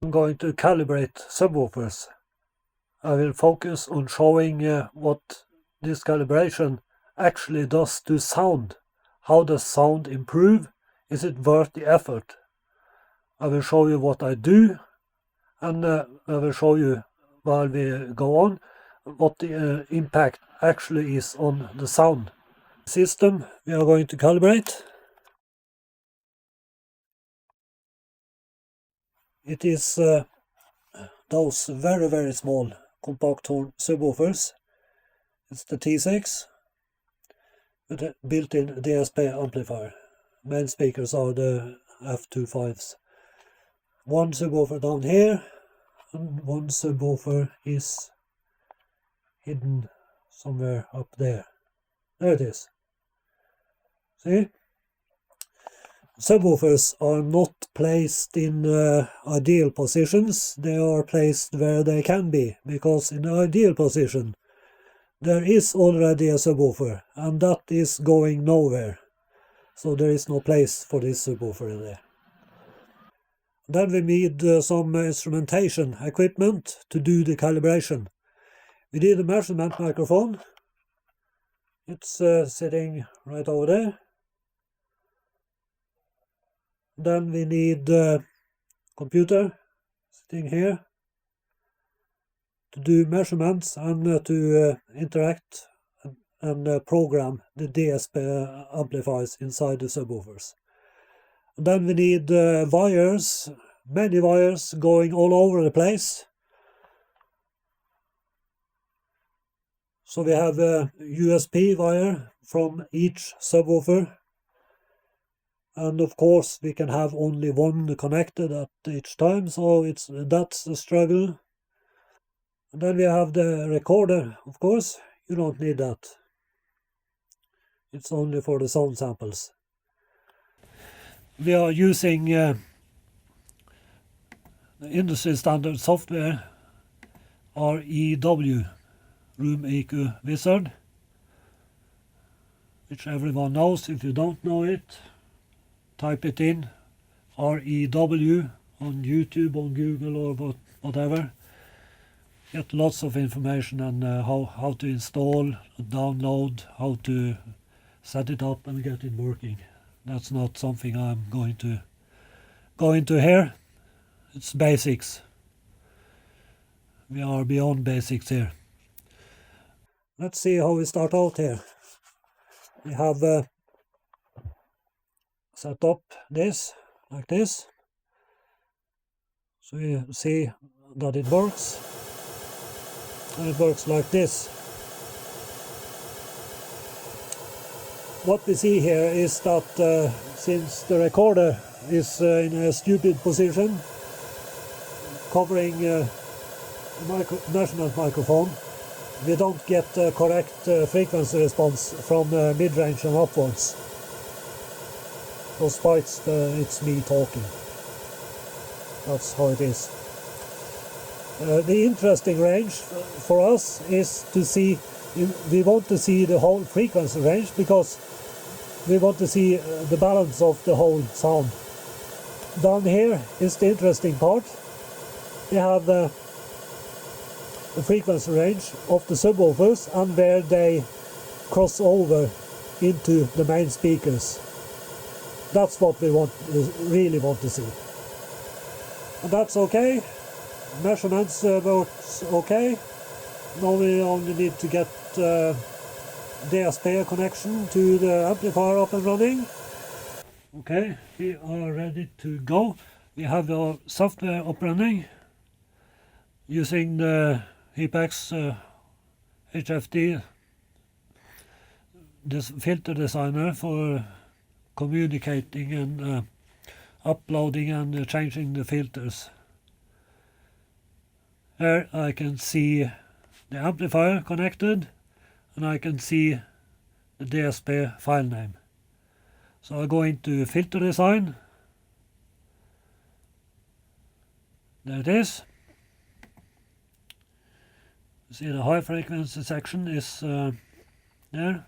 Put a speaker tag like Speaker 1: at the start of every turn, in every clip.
Speaker 1: I'm going to calibrate subwoofers. I will focus on showing what this calibration actually does to sound. How does sound improve? Is it worth the effort? I will show you what I do, and I will show you, while we go on, what the impact actually is on the sound system we are going to calibrate. It is those very, very small compact horn subwoofers. It's the T6 with a built-in DSP amplifier. Main speakers are the F25s. One subwoofer down here, and one subwoofer is hidden somewhere up there. There it is. See? Subwoofers are not placed in ideal positions. They are placed where they can be, because in the ideal position there is already a subwoofer, and that is going nowhere. So there is no place for this subwoofer in there. Then we need some instrumentation equipment to do the calibration. We need a measurement microphone. It's sitting right over there. Then we need a computer sitting here to do measurements and to interact and program the DSP amplifiers inside the subwoofers. And then we need wires, many wires going all over the place. So we have a USB wire from each subwoofer. And of course we can have only one connected at each time, so that's a struggle. And then we have the recorder, of course. You don't need that. It's only for the sound samples. We are using the industry standard software REW, Room EQ Wizard, which everyone knows. If you don't know it, type it in, REW, on YouTube, on Google, or whatever. Get lots of information on how to install, download, how to set it up and get it working. That's not something I'm going to go into here. It's basics. We are beyond basics here. Let's see how we start out here. We have set up this like this, so you see that it works, and it works like this. What we see here is that since the recorder is in a stupid position, covering the measurement microphone, we don't get correct frequency response from mid-range and upwards. Those spikes, it's me talking. That's how it is. The interesting range for us is to see, we want to see the whole frequency range, because we want to see the balance of the whole sound. Down here is the interesting part. We have the frequency range of the subwoofers and where they cross over into the main speakers. That's what we really want to see. And that's okay. Measurements works okay. Now we only need to get DSP connection to the amplifier up and running. Okay, we are ready to go. We have our software up running using the Apex HFD, this filter designer, for communicating and uploading and changing the filters. Here I can see the amplifier connected, and I can see the DSP file name. So I go into filter design. There it is. You see the high frequency section is there.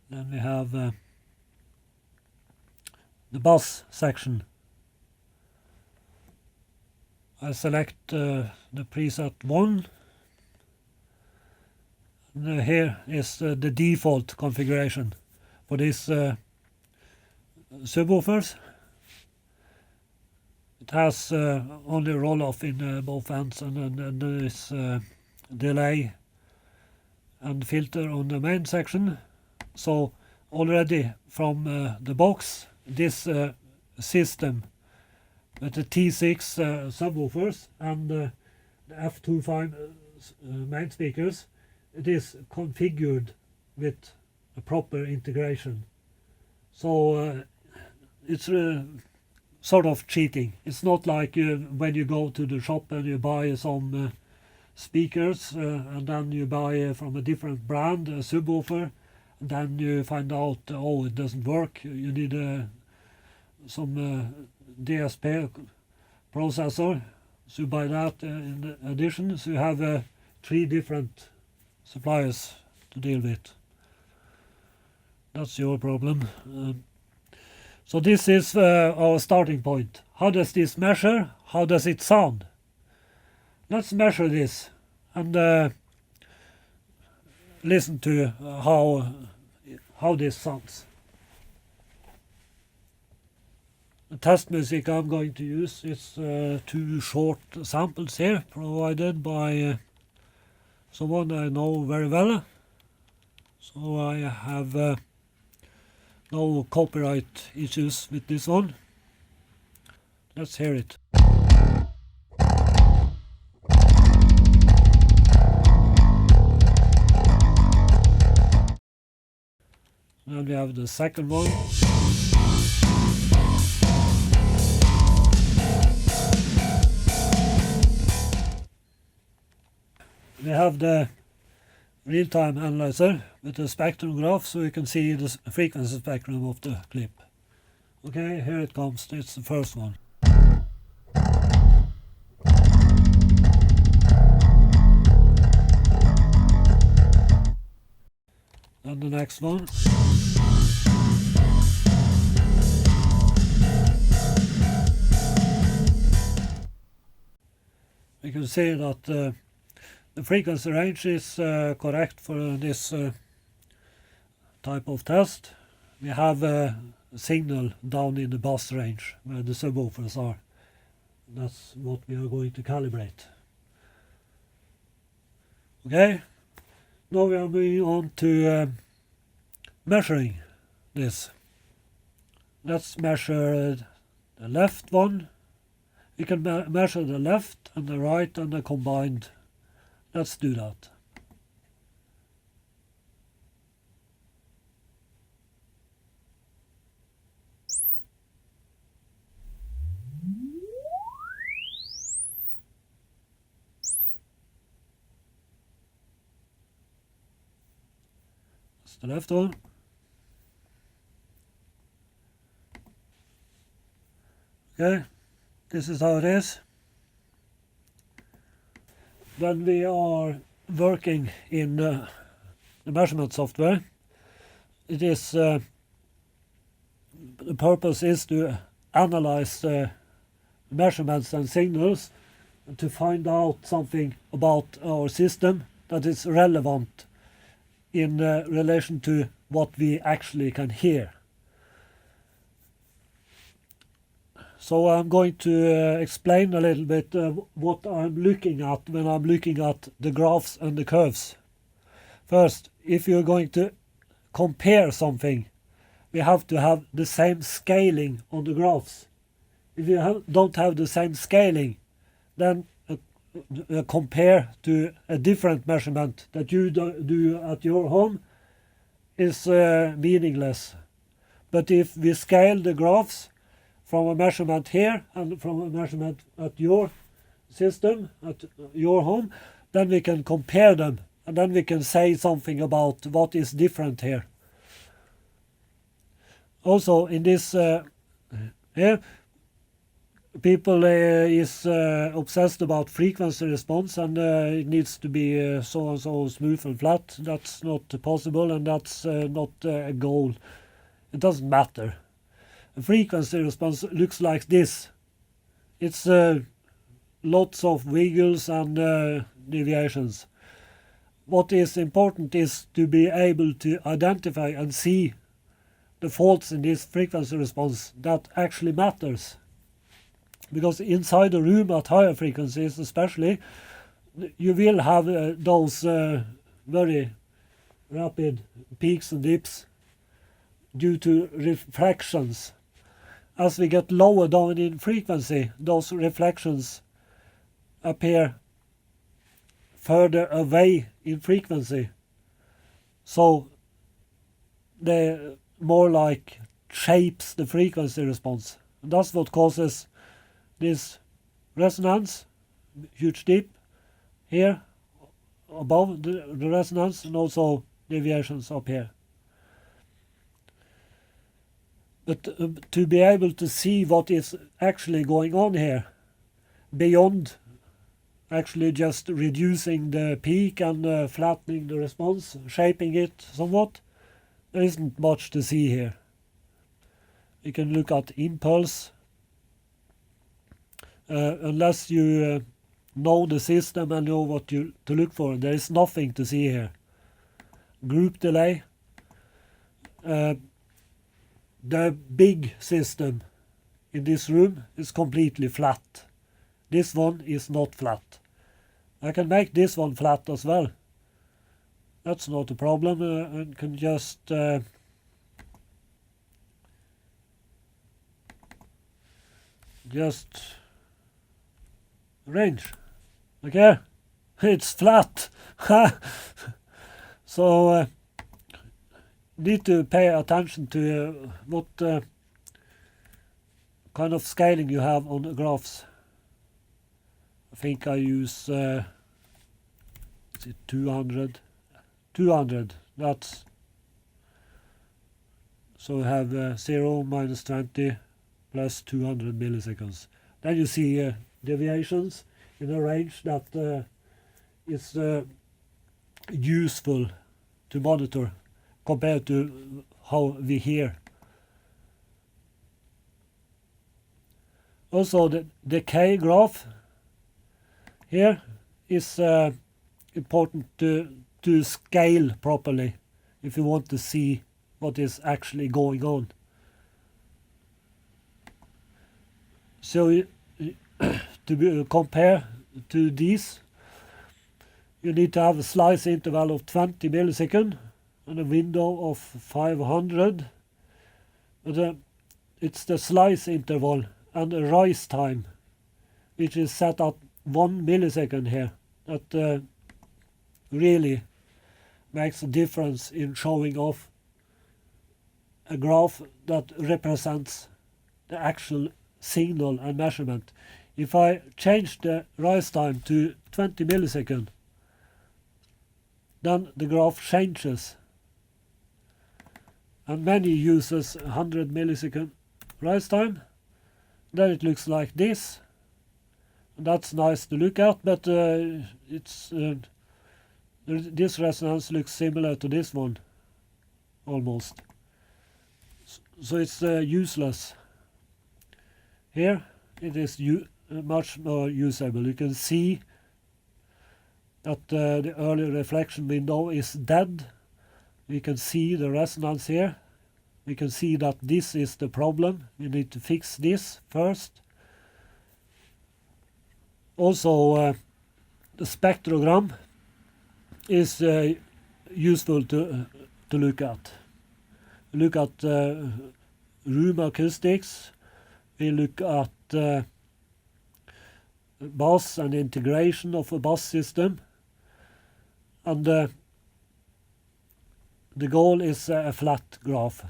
Speaker 1: Then we have the bass section. I select the preset 1. And here is the default configuration for these subwoofers. It has only roll-off in both ends, and then there is delay and filter on the main section. So already from the box, this system with the T6 subwoofers and the F25 main speakers, it is configured with a proper integration. So it's sort of cheating. It's not like when you go to the shop and you buy some speakers and then you buy from a different brand a subwoofer, and then you find out, oh, it doesn't work. You need some DSP processor. So you buy that in addition. So you have 3 different suppliers to deal with. That's your problem. So this is our starting point. How does this measure? How does it sound? Let's measure this and listen to how this sounds. The test music I'm going to use is 2 short samples here, provided by someone I know very well. So I have no copyright issues with this one. Let's hear it. Then we have the second one. We have the real-time analyzer with the spectrum graph, so you can see the frequency spectrum of the clip. Okay, here it comes. It's the first one. And the next one. You can see that the frequency range is correct for this type of test. We have a signal down in the bass range where the subwoofers are. That's what we are going to calibrate. Okay, now we are moving on to measuring this. Let's measure the left one. We can measure the left and the right and the combined. Let's do that. That's the left one. Okay, this is how it is. When we are working in the measurement software, it is the purpose is to analyze the measurements and signals to find out something about our system that is relevant in relation to what we actually can hear. So I'm going to explain a little bit what I'm looking at when I'm looking at the graphs and the curves. First, if you're going to compare something, we have to have the same scaling on the graphs. If you don't have the same scaling, then compare to a different measurement that you do at your home is meaningless. But if we scale the graphs from a measurement here and from a measurement at your system, at your home, then we can compare them and then we can say something about what is different here. Also in this here, people is obsessed about frequency response and it needs to be so and so smooth and flat. That's not possible and that's not a goal. It doesn't matter. A frequency response looks like this. It's lots of wiggles and deviations. What is important is to be able to identify and see the faults in this frequency response that actually matters. Because inside the room at higher frequencies especially, you will have those very rapid peaks and dips due to reflections. As we get lower down in frequency, those reflections appear further away in frequency. So they more like shapes the frequency response. And that's what causes this resonance, huge dip here above the resonance, and also deviations up here. But to be able to see what is actually going on here, beyond actually just reducing the peak and flattening the response, shaping it somewhat, there isn't much to see here. You can look at impulse. Unless you know the system and know what to look for, there is nothing to see here. Group delay. The big system in this room is completely flat. This one is not flat. I can make this one flat as well. That's not a problem. I can just range. Okay, it's flat. So need to pay attention to what kind of scaling you have on the graphs. I think I use is it 200? 200, that's so we have 0 minus 20 plus 200 milliseconds. Then you see deviations in a range that is useful to monitor compared to how we hear. Also the decay graph here is important to scale properly if you want to see what is actually going on. So to compare to these, you need to have a slice interval of 20 milliseconds and a window of 500. But it's the slice interval and the rise time, which is set at 1 millisecond here, that really makes a difference in showing off a graph that represents the actual signal and measurement. If I change the rise time to 20 milliseconds, then the graph changes. And many uses 100 millisecond rise time. Then it looks like this. That's nice to look at, but this resonance looks similar to this one, almost. So it's useless. Here it is much more usable. You can see that the early reflection window is dead. We can see the resonance here. We can see that this is the problem. We need to fix this first. Also, the spectrogram is useful to look at. Look at room acoustics. We look at bass and integration of a bass system. And the goal is a flat graph.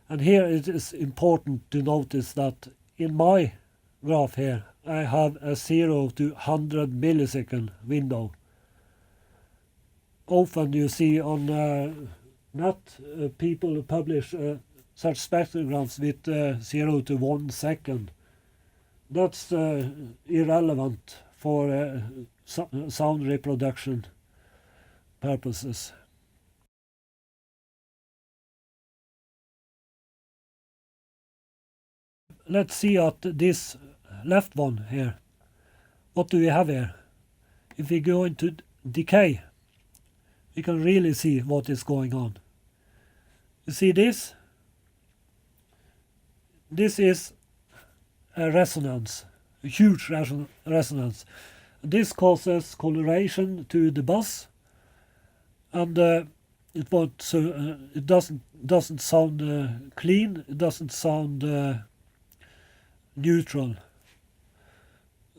Speaker 1: And here it is important to notice that in my graph here, I have a 0 to 100 millisecond window. Often you see on net people publish such spectrograms with 0 to 1 second. That's irrelevant for sound reproduction purposes. Let's see at this left one here. what do we have here? If we go into decay, we can really see what is going on. You see this? This is a resonance, a huge resonance. This causes coloration to the bass, and it doesn't sound clean. It doesn't sound neutral.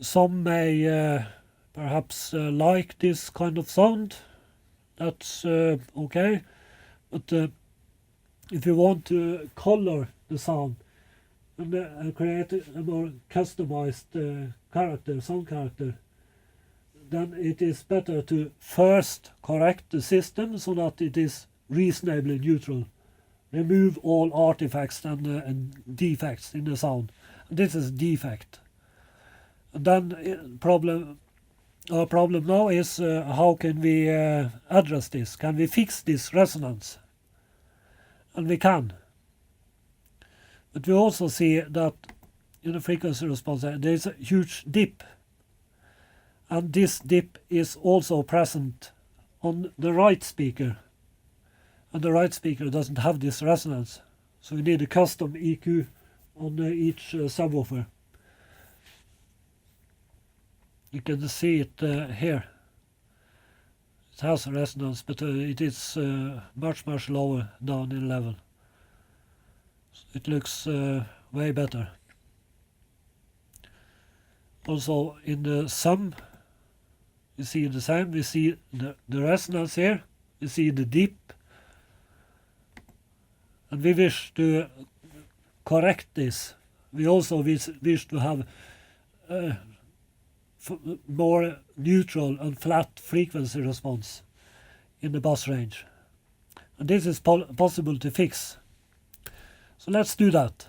Speaker 1: Some may perhaps like this kind of sound. That's okay, but if you want to color the sound and create a more customized sound character, then it is better to first correct the system so that it is reasonably neutral. Remove all artifacts and defects in the sound. This is defect. And then our problem now is how can we address this? Can we fix this resonance? And we can. But we also see that in the frequency response there is a huge dip. And this dip is also present on the right speaker. And the right speaker doesn't have this resonance. So we need a custom EQ on each subwoofer. You can see it here. It has a resonance, but it is much lower down in level. So it looks way better. Also in the sum, you see the same. We see the resonance here. We see the dip. And we wish to correct this. We also wish to have more neutral and flat frequency response in the bass range. And this is possible to fix. So let's do that.